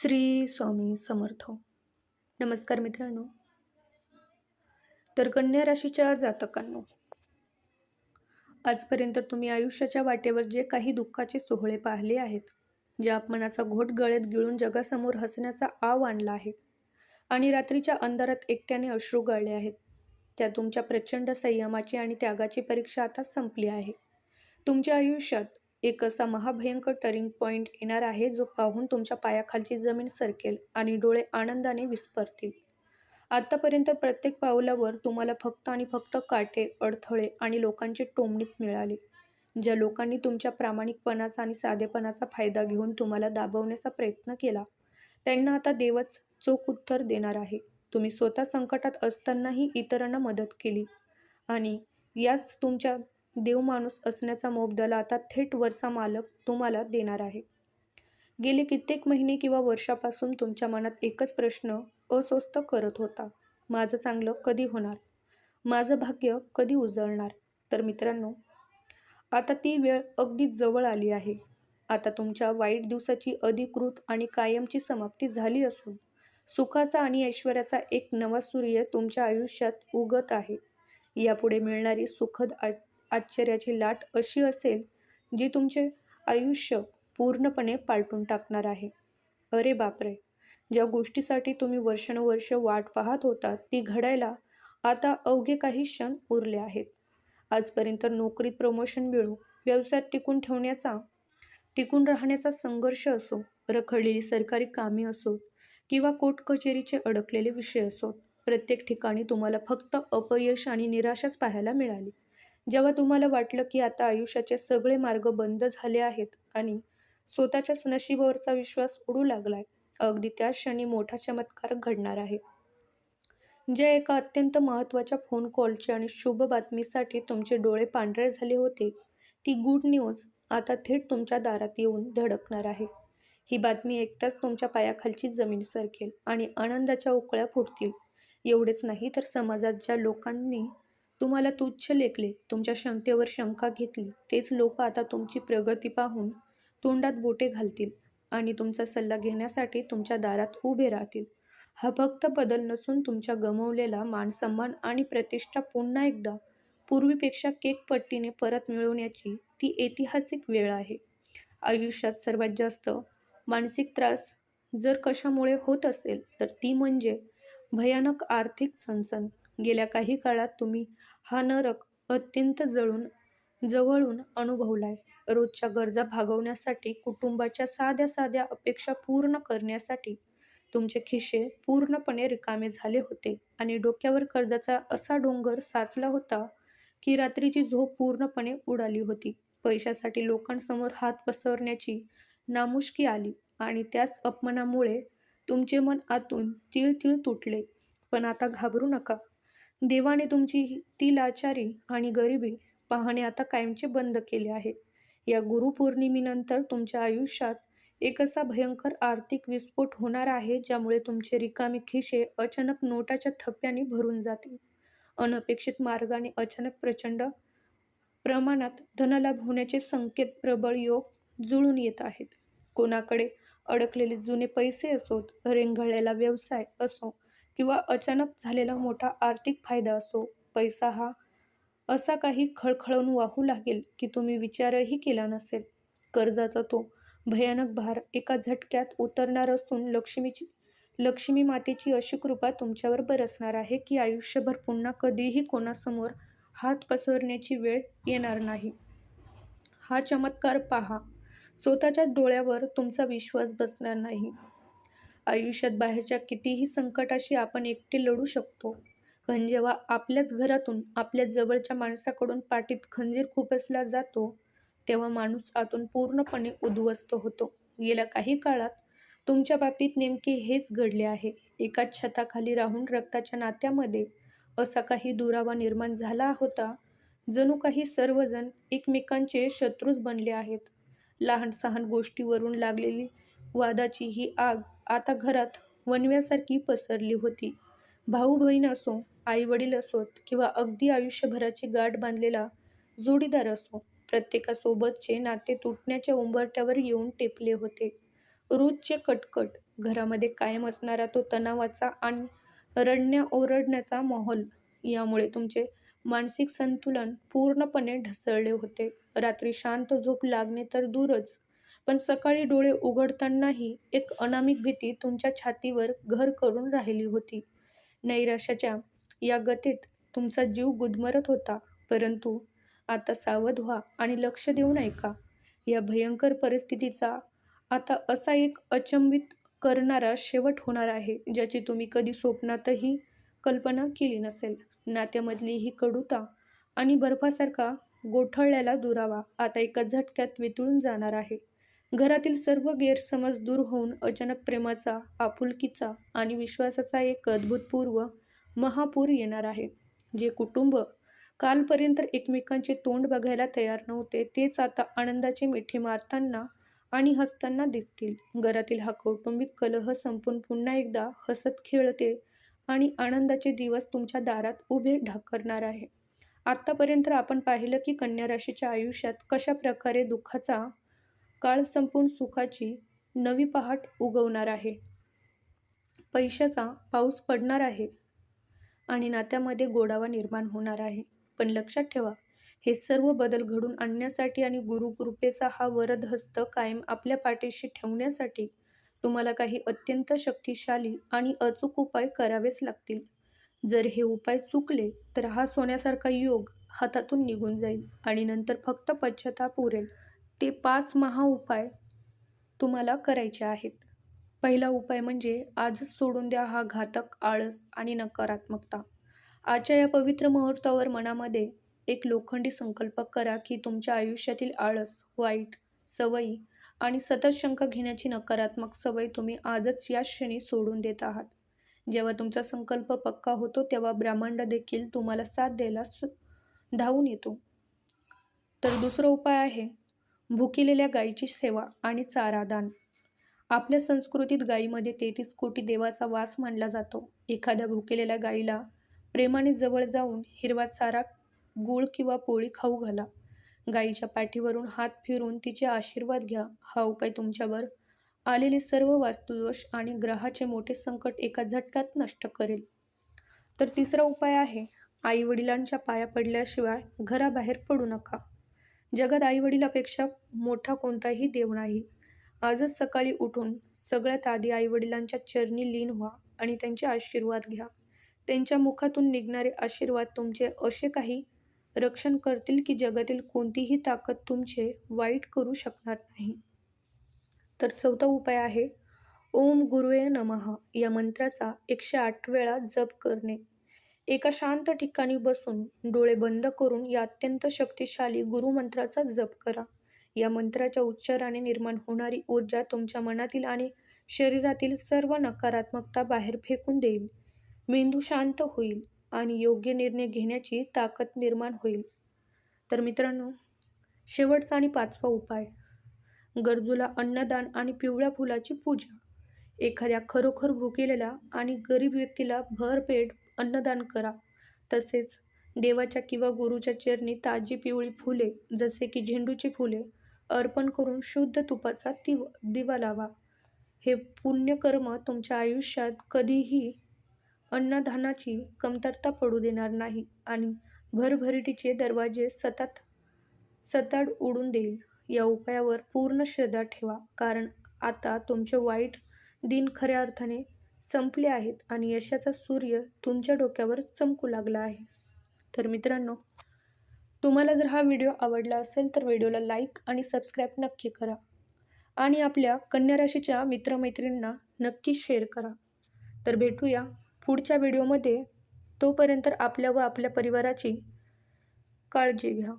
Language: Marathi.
श्री स्वामी समर्थ. नमस्कार मित्रांनो. तर कन्या राशीच्या जातकांनो, आजपर्यंत तुम्ही आयुष्याच्या वाटेवर जे काही दुःखाचे सोहळे पाहिले आहेत, ज्या अपमानाचा घोट गळ्यात गिळून जगासमोर हसण्याचा आव आणला आहे आणि रात्रीच्या अंधारात एकट्याने अश्रू गाळले आहेत, त्या तुमच्या प्रचंड संयमाची आणि त्यागाची परीक्षा आता संपली आहे. तुमच्या आयुष्यात एक असा महाभयंकर टर्निंग पॉइंट येणार आहे, जो पाहून तुमच्या पायाखालची जमीन सरकेल आणि डोळे आनंदाने विस्फारतील. आतापर्यंत प्रत्येक पावलावर तुम्हाला फक्त आणि फक्त काटे, अडथळे आणि लोकांची टोमणीच मिळाली. ज्या लोकांनी तुमच्या प्रामाणिकपणाचा आणि साधेपणाचा फायदा घेऊन तुम्हाला दाबवण्याचा प्रयत्न केला, त्यांना आता देवच चोख उत्तर देणार आहे. तुम्ही स्वतः संकटात असतानाही इतरांना मदत केली आणि याच तुमच्या देवमाणूस असण्याचा मोबदला आता थेट वरचा मालक तुम्हाला देणार आहे. गेले कित्येक महिने किंवा वर्षापासून तुमच्या मनात एकच प्रश्न अस्वस्थ करत होता: माझं चांगलं कधी होणार? माझं भाग्य कधी उजळणार? तर मित्रांनो, आता ती वेळ अगदी जवळ आली आहे. आता तुमच्या वाईट दिवसाची अधिकृत आणि कायमची समाप्ती झाली असून सुखाचा आणि ऐश्वर्याचा एक नवा सूर्य तुमच्या आयुष्यात उगत आहे. यापुढे मिळणारी सुखद आश्चर्याची लाट अशी असेल, जी तुमचे आयुष्य पूर्णपणे पालटून टाकणार आहे. अरे बापरे! ज्या गोष्टीसाठी तुम्ही वर्षानुवर्ष वाट पाहत होता, ती घडायला आता अवघे काही क्षण उरले आहेत. आजपर्यंत नोकरीत प्रमोशन मिळो, व्यवसायात टिकून राहण्याचा संघर्ष असो, रखडलेली सरकारी कामे असोत किंवा कोर्ट कचेरीचे अडकलेले विषय असोत, प्रत्येक ठिकाणी तुम्हाला फक्त अपयश आणि निराशाच पाहायला मिळाली. जेव्हा तुम्हाला वाटलं की आता आयुष्याचे सगळे मार्ग बंद झाले आहेत आणि स्वतःच्याच नशिबावरचा विश्वास उडू लागलाय, अगदी त्याच क्षणी मोठा चमत्कार घडणार आहे. ज्या एका अत्यंत महत्त्वाच्या फोन कॉलची आणि शुभ बातमीसाठी तुमचे डोळे पांढरे झाले होते, ती गुड न्यूज आता थेट तुमच्या दारात येऊन धडकणार आहे. ही बातमी ऐकताच तुमच्या पायाखालची जमीन सरकेल आणि आनंदाच्या उकळ्या फुटतील. एवढेच नाही, तर समाजात ज्या लोकांनी तुम्हाला तुच्छ लेखले, तुमच्या क्षमतेवर शंका घेतली, तेच लोक आता तुमची प्रगती पाहून तोंडात बोटे घालतील आणि तुमचा सल्ला घेण्यासाठी तुमच्या दारात उभे राहतील. हा फक्त बदल नसून तुमच्या गमावलेला मानसन्मान आणि प्रतिष्ठा पुन्हा एकदा पूर्वीपेक्षा केकपट्टीने परत मिळवण्याची ती ऐतिहासिक वेळ आहे. आयुष्यात सर्वात जास्त मानसिक त्रास जर कशामुळे होत असेल, तर ती म्हणजे भयानक आर्थिक चणचण. गेल्या काही काळात तुम्ही हा नरक अत्यंत जवळून अनुभवलाय. रोजच्या गरजा भागवण्यासाठी, कुटुंबाच्या साध्या साध्या अपेक्षा पूर्ण करण्यासाठी तुमचे खिसे पूर्णपणे रिकामे झाले होते आणि डोक्यावर कर्जाचा असा डोंगर साचला होता की रात्रीची झोप पूर्णपणे उडाली होती. पैशासाठी लोकांसमोर हात पसरण्याची नामुष्की आली आणि त्याच अपमानामुळे तुमचे मन आतून तिळतिळ तुटले. पण आता घाबरू नका. देवाने तुमची ती लाचारी आणि गरिबी पाहणे आता कायमचे बंद केले आहे. या गुरुपौर्णिमेनंतर तुमच्या आयुष्यात एक असा भयंकर आर्थिक विस्फोट होणार आहे, ज्यामुळे तुमचे रिकामे खिसे अचानक नोटाच्या थप्प्याने भरून जातील. अनपेक्षित मार्गाने अचानक प्रचंड प्रमाणात धनलाभ होण्याचे संकेत, प्रबळ योग जुळून येत आहेत. कोणाकडे अडकलेले जुने पैसे असोत, रेंगाळलेला व्यवसाय असो किंवा अचानक झालेला मोठा आर्थिक फायदा असो, पैसा हा असा काही खळखळून वाहू लागेल की तुम्ही विचारही केला नसेल. कर्जाचा तो भयानक भार एका झटक्यात उतरणार असून लक्ष्मी मातेची अशी कृपा तुमच्यावर बरसणार आहे की आयुष्यभर पुन्हा कधीही कोणासमोर हात पसरण्याची वेळ येणार नाही. हा चमत्कार पहा. स्वतःच्या डोळ्यावर तुमचा विश्वास बसणार नाही. आयुष्यात बाहेरच्या कितीही संकटाशी आपण एकटे लढू शकतो, पण जेव्हा आपल्याच घरातून, आपल्या जवळच्या माणसाकडून पाठीत खंजीर खुपसला जातो, तेव्हा माणूस आतून पूर्णपणे उद्ध्वस्त होतो. गेल्या काही काळात तुमच्या बाबतीत नेमके हेच घडले आहे. एकाच छताखाली राहून रक्ताच्या नात्यामध्ये असा काही दुरावा निर्माण झाला होता, जणू काही सर्वजण एकमेकांचे शत्रूच बनले आहेत. लहान सहान गोष्टीवरून लागलेली वादाची ही आग आता घरात वणव्यासारखी पसरली होती. भाऊ बहीण असो, आई वडील असोत किंवा अगदी आयुष्यभराची गाठ बांधलेला जोडीदार असो, प्रत्येकासोबतचे नाते तुटण्याच्या उंबरठ्यावर येऊन टेपले होते. रोजचे कटकट, घरामध्ये कायम असणारा तो तणावाचा आणि रडण्या-ओरडण्याचा माहोल यामुळे तुमचे मानसिक संतुलन पूर्णपणे ढासळले होते. रात्री शांत झोप लागणे तर दूरच, पण सकाळी डोळे उघडतानाही एक अनामिक भीती तुमच्या छातीवर घर करून राहिली होती. नैराश्याच्या या गतीत तुमचा जीव गुदमरत होता. परंतु आता सावध व्हा आणि लक्ष देऊन ऐका. या भयंकर परिस्थितीचा आता असा एक अचंबित करणारा शेवट होणार आहे, ज्याची तुम्ही कधी स्वप्नातही कल्पना केली नसेल. नात्यामधली ही कडुता आणि बर्फासारखा गोठवलेला दुरावा आता एका झटक्यात वितळून जाणार आहे. घरातील सर्व गैरसमज दूर होऊन अचानक प्रेमाचा, आपुलकीचा आणि विश्वासाचा एक अभूतपूर्व महापूर येणार आहे. जे कुटुंब कालपर्यंत एकमेकांचे तोंड बघायला तयार नव्हते, तेच आता आनंदाची मिठी मारताना आणि हसताना दिसतील. घरातील हा कौटुंबिक कलह संपून पुन्हा एकदा हसत खेळते आणि आनंदाचे दिवस तुमच्या दारात उभे ढाकरणार आहे. आत्तापर्यंत आपण पाहिलं की कन्या राशीच्या आयुष्यात कशा प्रकारे दुःखाचा काळ संपून सुखाची नवी पहाट उगवणार आहे. पैशाचा पाऊस पडणार आहे आणि नात्यामध्ये गोडावा निर्माण होणार आहे. पण लक्षात ठेवा, हे सर्व बदल घडून आणण्यासाठी आणि गुरुकृपेचा हा वरद हस्त कायम आपल्या पाठीशी ठेवण्यासाठी तुम्हाला काही अत्यंत शक्तिशाली आणि अचूक उपाय करावेच लागतील. जर हे उपाय चुकले तर हा सोन्यासारखा योग हातातून निघून जाईल आणि नंतर फक्त पश्चाताप उरेल. ते 5 महाउपाय तुम्हाला करायचे आहेत. पहिला उपाय म्हणजे आजच सोडून द्या हा घातक आळस आणि नकारात्मकता. आजच्या या पवित्र मुहूर्तावर मनामध्ये एक लोखंडी संकल्प करा की तुमच्या आयुष्यातील आळस, वाईट सवयी आणि सतत शंका घेण्याची नकारात्मक सवय तुम्ही आजच या क्षणी सोडून देत आहात. जेव्हा तुमचा संकल्प पक्का होतो तेव्हा ब्रह्मांड देखील तुम्हाला साथ द्यायला धावून येतो. तर दुसरा उपाय आहे भुकेलेल्या गायीची सेवा आणि चारा दान. आपल्या संस्कृतीत गायीमध्ये 33 कोटी देवाचा वास मानला जातो. एखाद्या भुकेलेल्या गायीला प्रेमाने जवळ जाऊन हिरवा चारा, गूळ किंवा पोळी खाऊ घाला. गायीच्या पाठीवरून हात फिरून तिचे आशीर्वाद घ्या. हा उपाय तुमच्यावर आलेले सर्व वास्तुदोष आणि ग्रहाचे मोठे संकट एका झटक्यात नष्ट करेल. तर तिसरा उपाय आहे आई-वडिलांच्या पाया पडल्याशिवाय घराबाहेर पडू नका. जगात आईवडिलापेक्षा मोठा कोणताही देव नाही. आजच सकाळी उठून सगळ्यात आधी आईवडिलांच्या चरणी लीन व्हा आणि त्यांचे आशीर्वाद घ्या. त्यांच्या मुखातून निघणारे आशीर्वाद तुमचे असे काही रक्षण करतील की जगातील कोणतीही ताकद तुमचे वाईट करू शकणार नाही. तर चौथा उपाय आहे ओम गुरुवे नमः या मंत्राचा 108 वेळा जप करणे. एका शांत ठिकाणी बसून डोळे बंद करून या अत्यंत शक्तिशाली गुरुमंत्राचा जप करा. या मंत्राच्या उच्चाराने निर्माण होणारी ऊर्जा तुमच्या मनातील आणि शरीरातील सर्व नकारात्मकता बाहेर फेकून देईल. मेंदू शांत होईल आणि योग्य निर्णय घेण्याची ताकद निर्माण होईल. तर मित्रांनो, शेवटचा आणि 5वा उपाय गरजूला अन्नदान आणि पिवळ्या फुलाची पूजा. एखाद्या खरोखर भुकेलेल्या आणि गरीब व्यक्तीला भरपेट अन्नदान करा. तसेच देवाच्या किंवा गुरुच्या चरणी ताजी पिवळी फुले जसे की झेंडूची फुले अर्पण करून शुद्ध तुपाचा दिवा लावा. हे पुण्यकर्म तुमच्या आयुष्यात कधीही अन्नधान्याची कमतरता पडू देणार नाही आणि भरभराटीचे दरवाजे सताड उडून देईल. या उपायावर पूर्ण श्रद्धा ठेवा, कारण आता तुमचे वाईट दिन खऱ्या अर्थाने संपले आहेत आणि यशाचा सूर्य तुमच्या डोक्यावर चमकू लागला आहे. तर मित्रांनो, तुम्हाला जर हा व्हिडिओ आवडला असेल तर व्हिडिओला लाईक आणि सबस्क्राईब नक्की करा आणि आपल्या कन्या राशीच्या मित्रमैत्रिणींना नक्की शेअर करा. तर भेटूया पुढच्या व्हिडिओमध्ये. तोपर्यंत आपल्या व आपल्या परिवाराची काळजी घ्या.